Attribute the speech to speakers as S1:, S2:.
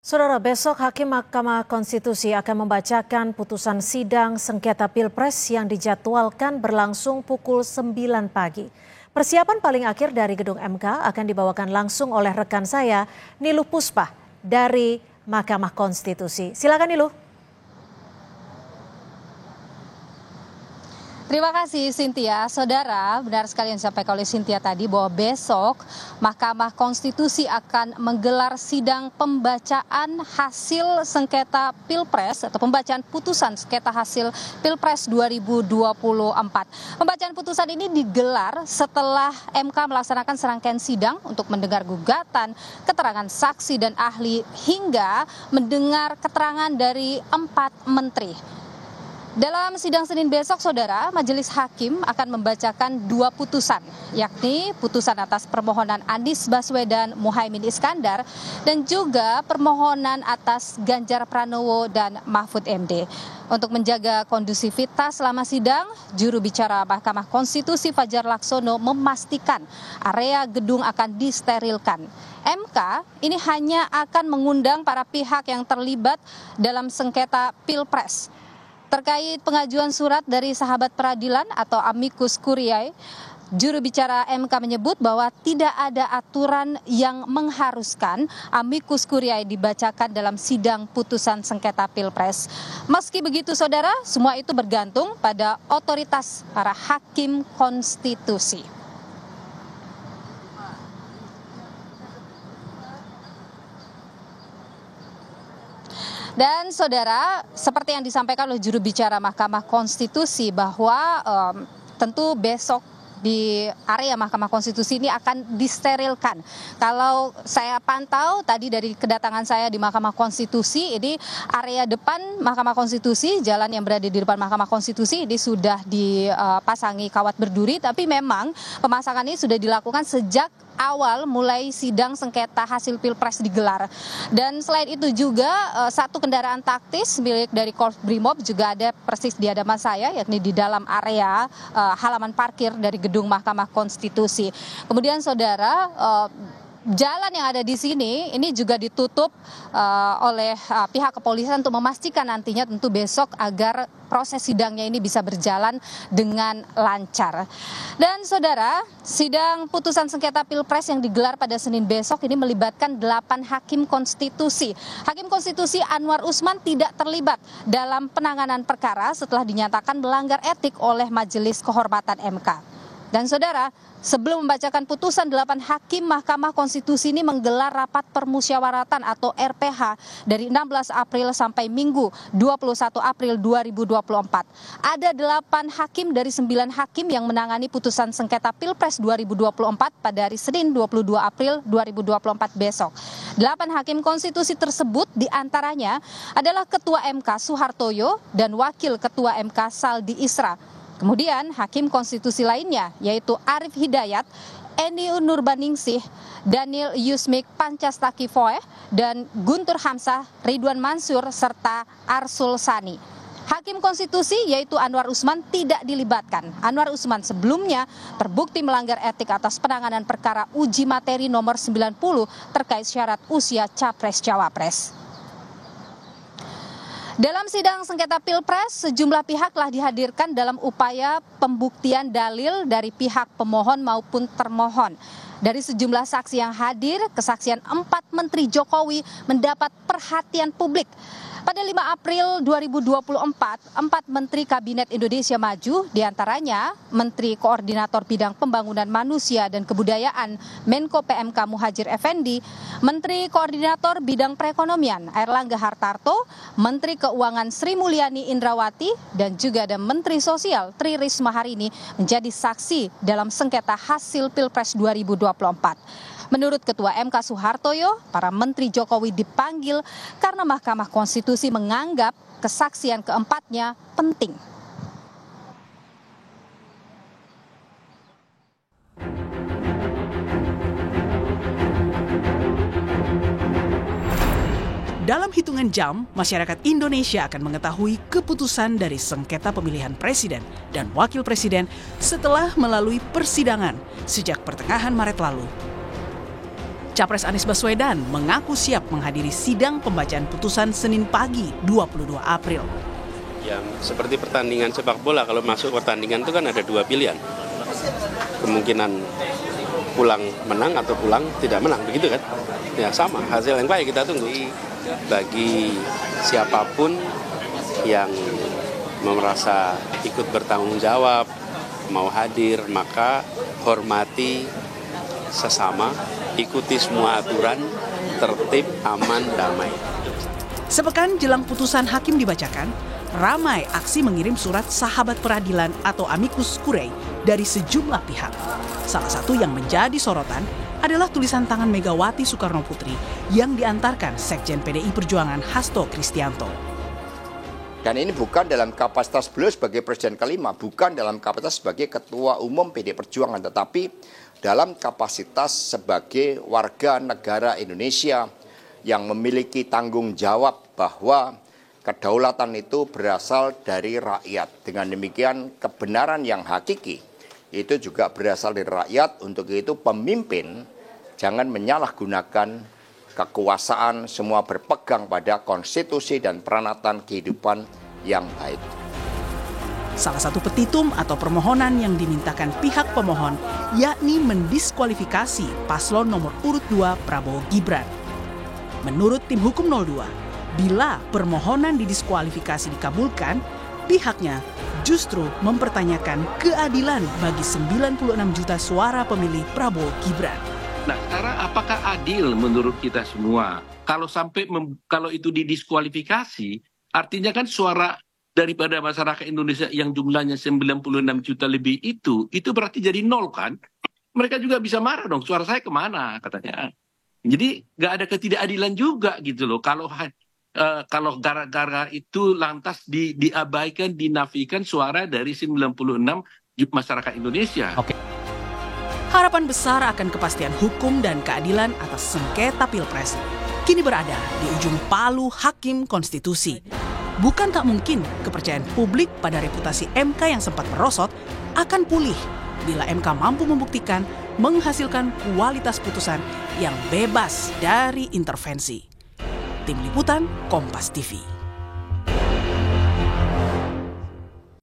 S1: Saudara, besok Hakim Mahkamah Konstitusi akan membacakan putusan sidang sengketa Pilpres yang dijadwalkan berlangsung pukul 9 pagi. Persiapan paling akhir dari gedung MK akan dibawakan langsung oleh rekan saya, Niluh Puspa, dari Mahkamah Konstitusi. Silakan Niluh.
S2: Terima kasih Cynthia. Saudara, benar sekali yang disampaikan oleh Cynthia tadi bahwa besok Mahkamah Konstitusi akan menggelar sidang pembacaan hasil sengketa Pilpres atau pembacaan putusan sengketa hasil Pilpres 2024. Pembacaan putusan ini digelar setelah MK melaksanakan serangkaian sidang untuk mendengar gugatan, keterangan saksi dan ahli hingga mendengar keterangan dari 4 menteri. Dalam sidang Senin besok, Saudara, Majelis Hakim akan membacakan 2 putusan, yakni putusan atas permohonan Anies Baswedan Muhaimin Iskandar dan juga permohonan atas Ganjar Pranowo dan Mahfud MD. Untuk menjaga kondusivitas selama sidang, juru bicara Mahkamah Konstitusi Fajar Laksono memastikan area gedung akan disterilkan. MK ini hanya akan mengundang para pihak yang terlibat dalam sengketa Pilpres. Terkait pengajuan surat dari sahabat peradilan atau amicus curiae, juru bicara MK menyebut bahwa tidak ada aturan yang mengharuskan amicus curiae dibacakan dalam sidang putusan sengketa Pilpres. Meski begitu, Saudara, semua itu bergantung pada otoritas para hakim konstitusi. Dan Saudara, seperti yang disampaikan oleh juru bicara Mahkamah Konstitusi bahwa tentu besok di area Mahkamah Konstitusi ini akan disterilkan. Kalau saya pantau tadi dari kedatangan saya di Mahkamah Konstitusi, ini area depan Mahkamah Konstitusi, jalan yang berada di depan Mahkamah Konstitusi ini sudah dipasangi kawat berduri, tapi memang pemasangan ini sudah dilakukan sejak awal mulai sidang sengketa hasil Pilpres digelar. Dan selain itu juga satu kendaraan taktis milik dari Korps Brimob juga ada persis di hadapan saya, yakni di dalam area halaman parkir dari gedung Mahkamah Konstitusi. Kemudian Saudara, jalan yang ada di sini ini juga ditutup oleh pihak kepolisian untuk memastikan nantinya tentu besok agar proses sidangnya ini bisa berjalan dengan lancar. Dan Saudara, sidang putusan sengketa Pilpres yang digelar pada Senin besok ini melibatkan 8 hakim konstitusi. Hakim konstitusi Anwar Usman tidak terlibat dalam penanganan perkara setelah dinyatakan melanggar etik oleh Majelis Kehormatan MK. Dan Saudara, sebelum membacakan putusan, 8 hakim Mahkamah Konstitusi ini menggelar rapat permusyawaratan atau RPH dari 16 April sampai Minggu 21 April 2024. Ada 8 hakim dari 9 hakim yang menangani putusan sengketa Pilpres 2024 pada hari Senin 22 April 2024 besok. 8 hakim konstitusi tersebut diantaranya adalah Ketua MK Suhartoyo dan Wakil Ketua MK Saldi Isra. Kemudian hakim konstitusi lainnya yaitu Arif Hidayat, Eni Nurbaningsih, Daniel Yusmik Pancastakifoe, dan Guntur Hamzah, Ridwan Mansur, serta Arsul Sani. Hakim konstitusi yaitu Anwar Usman tidak dilibatkan. Anwar Usman sebelumnya terbukti melanggar etik atas penanganan perkara uji materi nomor 90 terkait syarat usia Capres-Cawapres. Dalam sidang sengketa Pilpres, sejumlah pihak telah dihadirkan dalam upaya pembuktian dalil dari pihak pemohon maupun termohon. Dari sejumlah saksi yang hadir, kesaksian 4 Menteri Jokowi mendapat perhatian publik. Pada 5 April 2024, 4 Menteri Kabinet Indonesia Maju, diantaranya Menteri Koordinator Bidang Pembangunan Manusia dan Kebudayaan Menko PMK Muhadjir Effendi, Menteri Koordinator Bidang Perekonomian Airlangga Hartarto, Menteri Keuangan Sri Mulyani Indrawati, dan juga ada Menteri Sosial Tri Risma hari ini menjadi saksi dalam sengketa hasil Pilpres 2024. Menurut Ketua MK Suhartoyo, para Menteri Jokowi dipanggil karena Mahkamah Konstitusi menganggap kesaksian keempatnya penting.
S3: Dalam hitungan jam, masyarakat Indonesia akan mengetahui keputusan dari sengketa pemilihan presiden dan wakil presiden setelah melalui persidangan sejak pertengahan Maret lalu. Capres Anies Baswedan mengaku siap menghadiri sidang pembacaan putusan Senin pagi 22 April.
S4: Ya, seperti pertandingan sepak bola, kalau masuk pertandingan itu kan ada dua pilihan. Kemungkinan pulang menang atau pulang tidak menang, begitu kan? Ya sama, hasil yang baik kita tunggu. Bagi siapapun yang merasa ikut bertanggung jawab, mau hadir, maka hormati sesama, ikuti semua aturan, tertib, aman, damai.
S3: Sepekan jelang putusan hakim dibacakan, ramai aksi mengirim surat sahabat peradilan atau amicus curiae dari sejumlah pihak. Salah satu yang menjadi sorotan adalah tulisan tangan Megawati Soekarno Putri yang diantarkan Sekjen PDI Perjuangan Hasto Kristianto.
S5: Dan ini bukan dalam kapasitas beliau sebagai Presiden kelima, bukan dalam kapasitas sebagai Ketua Umum PDI Perjuangan, tetapi dalam kapasitas sebagai warga negara Indonesia yang memiliki tanggung jawab bahwa kedaulatan itu berasal dari rakyat. Dengan demikian kebenaran yang hakiki itu juga berasal dari rakyat. Untuk itu pemimpin jangan menyalahgunakan kekuasaan, semua berpegang pada konstitusi dan peranatan kehidupan yang baik.
S3: Salah satu petitum atau permohonan yang dimintakan pihak pemohon yakni mendiskualifikasi paslon nomor urut 2 Prabowo Gibran. Menurut tim hukum 02, bila permohonan didiskualifikasi dikabulkan, pihaknya justru mempertanyakan keadilan bagi 96 juta suara pemilih Prabowo Gibran.
S6: Nah, sekarang apakah adil menurut kita semua? Kalau kalau itu didiskualifikasi, artinya kan suara daripada masyarakat Indonesia yang jumlahnya 96 juta lebih itu berarti jadi nol kan? Mereka juga bisa marah dong, suara saya kemana katanya. Jadi nggak ada ketidakadilan juga gitu loh. Kalau gara-gara itu lantas diabaikan, dinafikan suara dari 96 masyarakat Indonesia.
S3: Oke. Harapan besar akan kepastian hukum dan keadilan atas sengketa Pilpres kini berada di ujung palu Hakim Konstitusi. Bukan tak mungkin kepercayaan publik pada reputasi MK yang sempat merosot akan pulih bila MK mampu membuktikan menghasilkan kualitas putusan yang bebas dari intervensi. Tim Liputan Kompas TV.